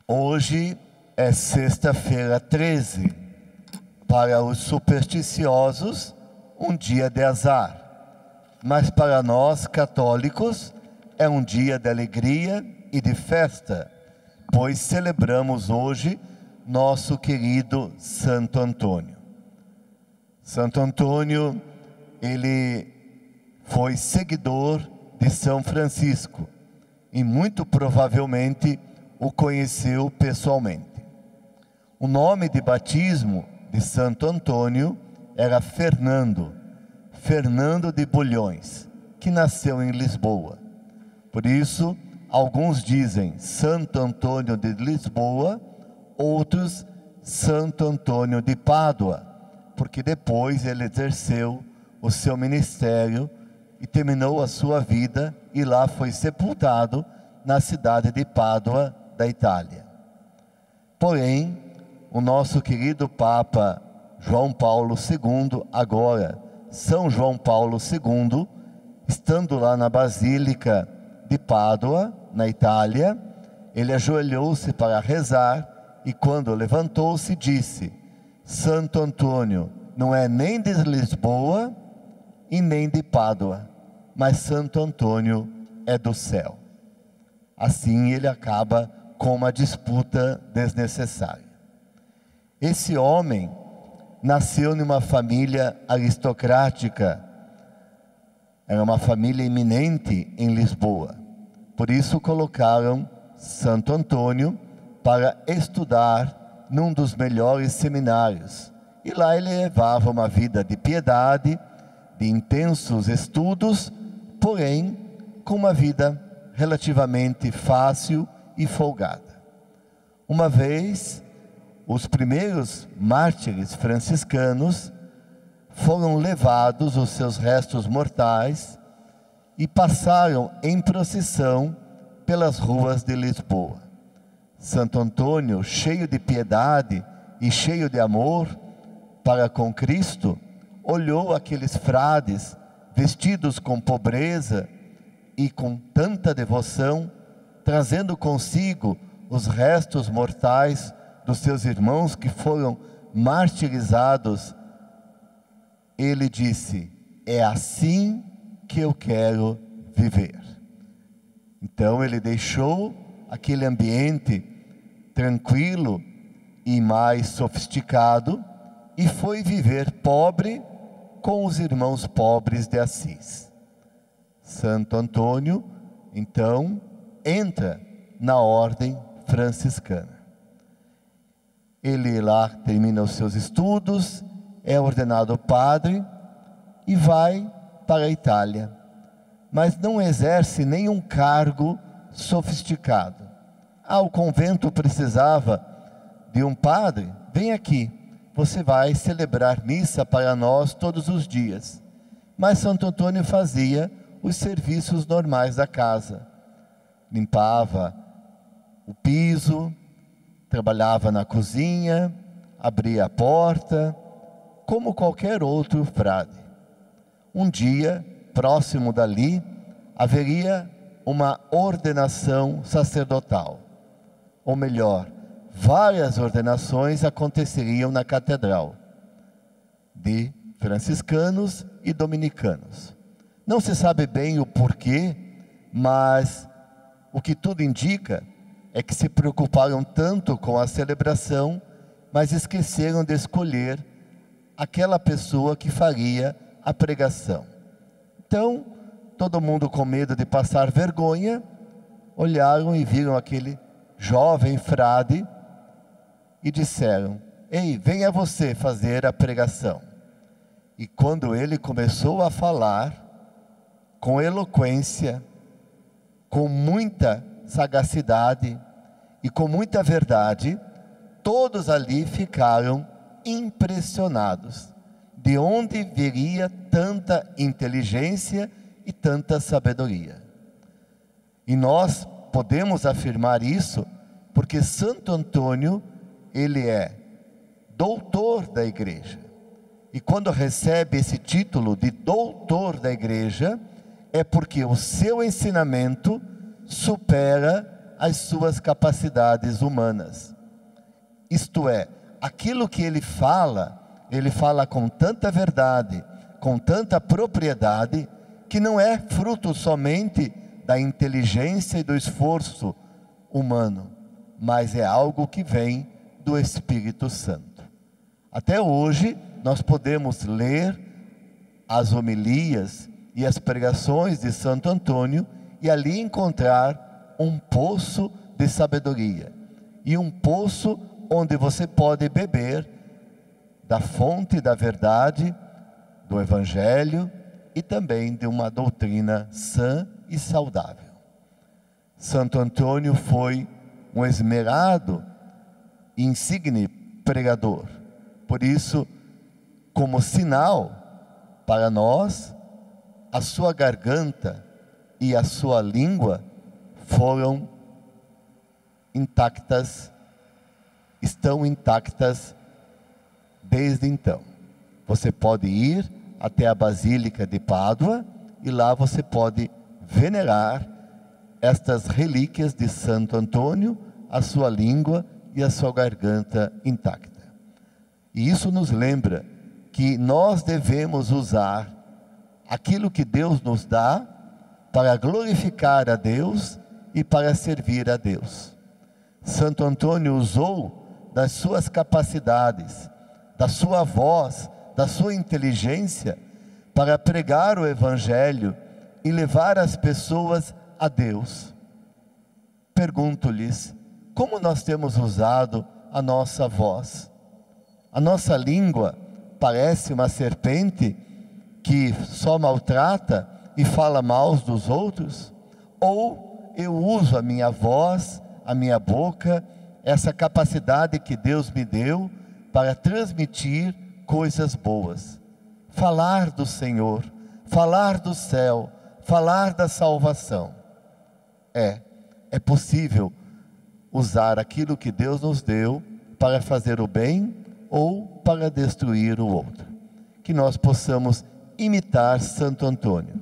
Hoje é sexta-feira 13, para os supersticiosos, um dia de azar, mas para nós católicos é um dia de alegria e de festa, pois celebramos hoje nosso querido Santo Antônio. Santo Antônio, ele foi seguidor de São Francisco e muito provavelmente o conheceu pessoalmente. O nome de batismo de Santo Antônio era Fernando de Bulhões, que nasceu em Lisboa. Por isso, alguns dizem Santo Antônio de Lisboa, outros Santo Antônio de Pádua, porque depois ele exerceu o seu ministério e terminou a sua vida e lá foi sepultado na cidade de Pádua, da Itália. Porém, o nosso querido Papa João Paulo II, agora São João Paulo II, estando lá na Basílica de Pádua, na Itália, ele ajoelhou-se para rezar e quando levantou-se disse: Santo Antônio não é nem de Lisboa e nem de Pádua, mas Santo Antônio é do céu. Assim ele acaba com uma disputa desnecessária. Esse homem nasceu numa família aristocrática, era uma família eminente em Lisboa. Por isso colocaram Santo Antônio para estudar num dos melhores seminários. E lá ele levava uma vida de piedade, de intensos estudos, porém com uma vida relativamente fácil e folgada. Uma vez, os primeiros mártires franciscanos foram levados os seus restos mortais e passaram em procissão pelas ruas de Lisboa. Santo Antônio, cheio de piedade e cheio de amor para com Cristo, olhou aqueles frades vestidos com pobreza e com tanta devoção, trazendo consigo os restos mortais dos seus irmãos que foram martirizados. Ele disse: é assim que eu quero viver. Então ele deixou aquele ambiente tranquilo e mais sofisticado e foi viver pobre com os irmãos pobres de Assis. Santo Antônio, então, entra na ordem franciscana. Ele lá termina os seus estudos, é ordenado padre e vai para a Itália, mas não exerce nenhum cargo sofisticado. O convento precisava de um padre? Vem aqui, você vai celebrar missa para nós todos os dias. Mas Santo Antônio fazia os serviços normais da casa. Limpava o piso, trabalhava na cozinha, abria a porta, como qualquer outro frade. Um dia, próximo dali, haveria uma ordenação sacerdotal. Ou melhor, várias ordenações aconteceriam na catedral, de franciscanos e dominicanos. Não se sabe bem o porquê, mas o que tudo indica é que se preocuparam tanto com a celebração, mas esqueceram de escolher aquela pessoa que faria a pregação. Então, todo mundo com medo de passar vergonha, olharam e viram aquele jovem frade e disseram: ei, venha você fazer a pregação. E quando ele começou a falar, com eloquência, com muita sagacidade e com muita verdade, todos ali ficaram impressionados. De onde viria tanta inteligência e tanta sabedoria? E nós podemos afirmar isso porque Santo Antônio, ele é doutor da igreja. E quando recebe esse título de doutor da igreja, é porque o seu ensinamento supera as suas capacidades humanas. Isto é, aquilo que ele fala com tanta verdade, com tanta propriedade, que não é fruto somente da inteligência e do esforço humano, mas é algo que vem do Espírito Santo. Até hoje, nós podemos ler as homilias e as pregações de Santo Antônio e ali encontrar um poço de sabedoria e um poço onde você pode beber da fonte da verdade, do Evangelho e também de uma doutrina sã e saudável. Santo Antônio foi um esmerado e insigne pregador. Por isso, como sinal para nós, a sua garganta e a sua língua foram intactas, estão intactas desde então. Você pode ir até a Basílica de Pádua e lá você pode venerar estas relíquias de Santo Antônio, a sua língua e a sua garganta intacta. E isso nos lembra que nós devemos usar aquilo que Deus nos dá para glorificar a Deus e para servir a Deus. Santo Antônio usou das suas capacidades, da sua voz, da sua inteligência, para pregar o Evangelho e levar as pessoas a Deus. Pergunto-lhes, como nós temos usado a nossa voz? A nossa língua parece uma serpente que só maltrata e fala mal dos outros? Ou eu uso a minha voz, a minha boca, essa capacidade que Deus me deu para transmitir coisas boas, falar do Senhor, falar do céu, falar da salvação? É possível usar aquilo que Deus nos deu para fazer o bem ou para destruir o outro. Que nós possamos imitar Santo Antônio,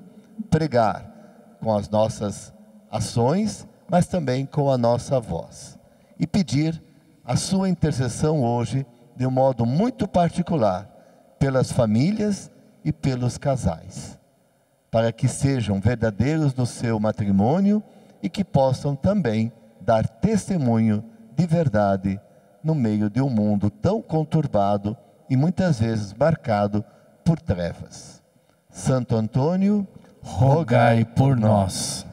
pregar com as nossas ações, mas também com a nossa voz, e pedir a sua intercessão hoje, de um modo muito particular, pelas famílias e pelos casais, para que sejam verdadeiros no seu matrimônio e que possam também dar testemunho de verdade no meio de um mundo tão conturbado e muitas vezes marcado por trevas. Santo Antônio, rogai por nós.